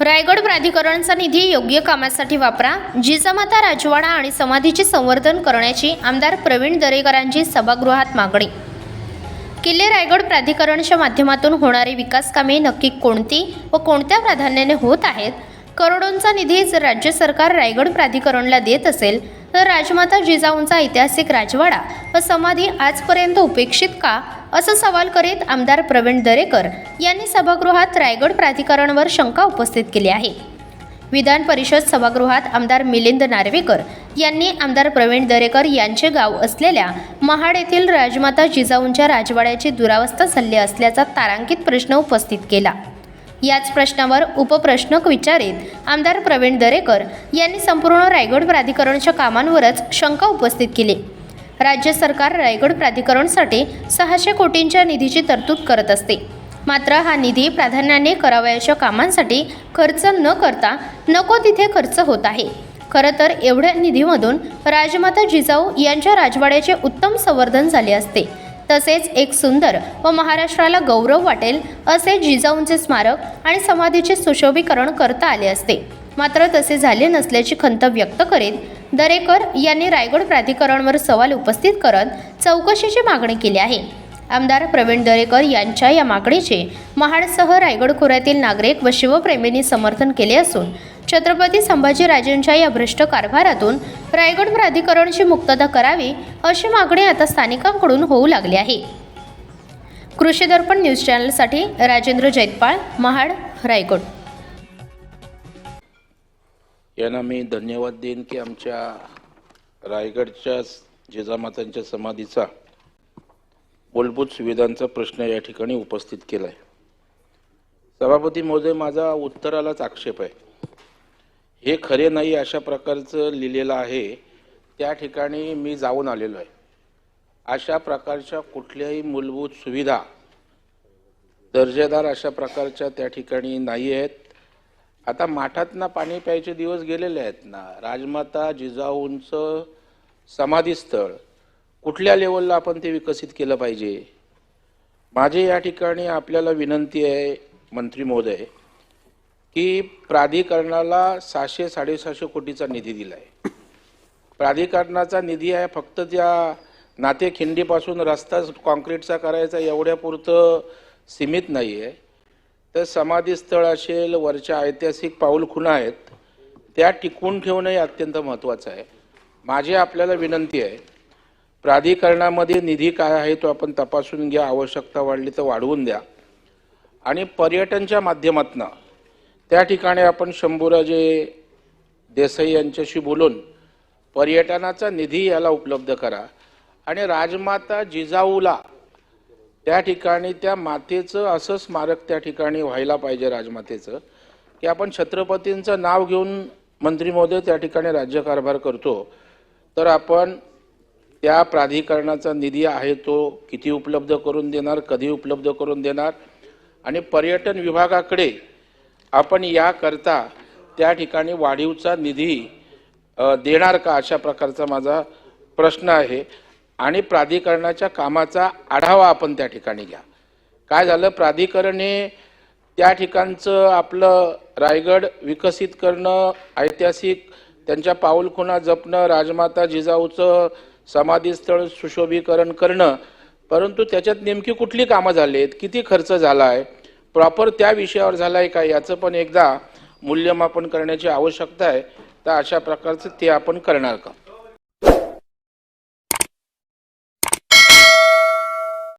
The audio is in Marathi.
रायगड प्राधिकरणचा निधी योग्य कामासाठी वापरा. जिजामाता राजवाडा आणि समाधीचे संवर्धन करण्याची आमदार प्रवीण दरेकरांची सभागृहात मागणी. किल्ले रायगड प्राधिकरणच्या माध्यमातून होणारी विकास कामे नक्की कोणती व कोणत्या प्राधान्याने होत आहेत? करोडोंचा निधी जर राज्य सरकार रायगड प्राधिकरणला देत असेल तर राजमाता जिजाऊंचा ऐतिहासिक राजवाडा व समाधी आजपर्यंत उपेक्षित का, असा सवाल करीत आमदार प्रवीण दरेकर यांनी सभागृहात रायगड प्राधिकरणवर शंका उपस्थित केली आहे. विधान परिषद सभागृहात आमदार मिलिंद नार्वेकर यांनी आमदार प्रवीण दरेकर यांचे गाव असलेल्या महाड येथील राजमाता जिजाऊंच्या राजवाड्याची दुरावस्था झाली असल्याचा तारांकित प्रश्न उपस्थित केला. याच प्रश्नावर उपप्रश्न विचारित आमदार प्रवीण दरेकर यांनी संपूर्ण रायगड प्राधिकरणच्या कामांवरच शंका उपस्थित केली. राज्य सरकार रायगड प्राधिकरणसाठी 600 कोटींच्या निधीची तरतूद करत असते, मात्र हा निधी प्राधान्याने करावयाच्या कामांसाठी खर्च न करता नको तिथे खर्च होत आहे. खरं तर एवढ्या निधीमधून राजमाता जिजाऊ यांच्या राजवाड्याचे उत्तम संवर्धन झाले असते. तसेच एक सुंदर व महाराष्ट्राला गौरव वाटेल असे जिजाऊंचे स्मारक आणि समाधीचे सुशोभीकरण करता आले असते, मात्र तसे झाले नसल्याची खंत व्यक्त करीत दरेकर यांनी रायगड प्राधिकरणवर सवाल उपस्थित करत चौकशीची मागणी केली आहे. आमदार प्रवीण दरेकर यांच्या या मागणीचे महाडसह रायगड खोऱ्यातील नागरिक व शिवप्रेमींनी समर्थन केले असून छत्रपती संभाजीराजेंच्या या भ्रष्ट कारभारातून रायगड प्राधिकरणची मुक्तता करावी अशी मागणी आता स्थानिकांकडून होऊ लागली आहे. कृषी दर्पण न्यूज चॅनलसाठी राजेंद्र जैतपाळ, महाड, रायगड. यांना मी धन्यवाद देईन की आमच्या रायगडच्या जिजामातांच्या समाधीचा मूलभूत सुविधांचा प्रश्न या ठिकाणी उपस्थित केला आहे. सभापती महोदय, माझा उत्तरालाच आक्षेप आहे. हे खरे नाही अशा प्रकारचं लिहिलेलं आहे. त्या ठिकाणी मी जाऊन आलेलो आहे. अशा प्रकारच्या कुठल्याही मूलभूत सुविधा दर्जेदार अशा प्रकारच्या त्या ठिकाणी नाही आहेत. आता माठातना पाणी प्यायचे दिवस गेलेले आहेत ना. राजमाता जिजाऊंचं समाधीस्थळ कुठल्या लेवलला आपण ते विकसित केलं पाहिजे. माझे या ठिकाणी आपल्याला विनंती आहे मंत्री महोदय की प्राधिकरणाला 600-750 कोटीचा निधी दिला आहे. प्राधिकरणाचा निधी आहे फक्त त्या नातेखिंडीपासून रस्ता कॉन्क्रीटचा करायचा एवढ्यापुरतं सीमित नाही आहे. तर समाधीस्थळ असेल, वरच्या ऐतिहासिक पाऊलखुणा आहेत, त्या टिकवून ठेवणंही अत्यंत महत्त्वाचं आहे. माझी आपल्याला विनंती आहे, प्राधिकरणामध्ये निधी काय आहे तो आपण तपासून घ्या. आवश्यकता वाढली तर वाढवून द्या. आणि पर्यटनच्या माध्यमातून त्या ठिकाणी आपण शंभूराजे देसाई यांच्याशी बोलून पर्यटनाचा निधी याला उपलब्ध करा. आणि राजमाता जिजाऊला त्या ठिकाणी त्या मातेचं असं स्मारक त्या ठिकाणी व्हायला पाहिजे राजमातेचं, की आपण छत्रपतींचं नाव घेऊन मंत्री महोदय त्या ठिकाणी राज्यकारभार करतो, तर आपण त्या प्राधिकरणाचा निधी आहे तो किती उपलब्ध करून देणार, कधी उपलब्ध करून देणार, आणि पर्यटन विभागाकडे आपण याकरता त्या ठिकाणी वाढीवचा निधी देणार का, अशा प्रकारचा माझा प्रश्न आहे. आणि प्राधिकरणाच्या कामाचा आढावा आपण त्या ठिकाणी घ्या. काय झालं, प्राधिकरण हे त्या ठिकाणचं आपलं रायगड विकसित करणं, ऐतिहासिक त्यांच्या पाऊलखुणा जपणं, राजमाता जिजाऊचं समाधीस्थळ सुशोभीकरण करणं, परंतु त्याच्यात नेमकी कुठली कामं झाली आहेत, किती खर्च झाला आहे, प्रॉपर त्या विषयावर झाला आहे का, याचं पण एकदा मूल्यमापन करण्याची आवश्यकता आहे. तर अशा प्रकारचं ते आपण करणार का.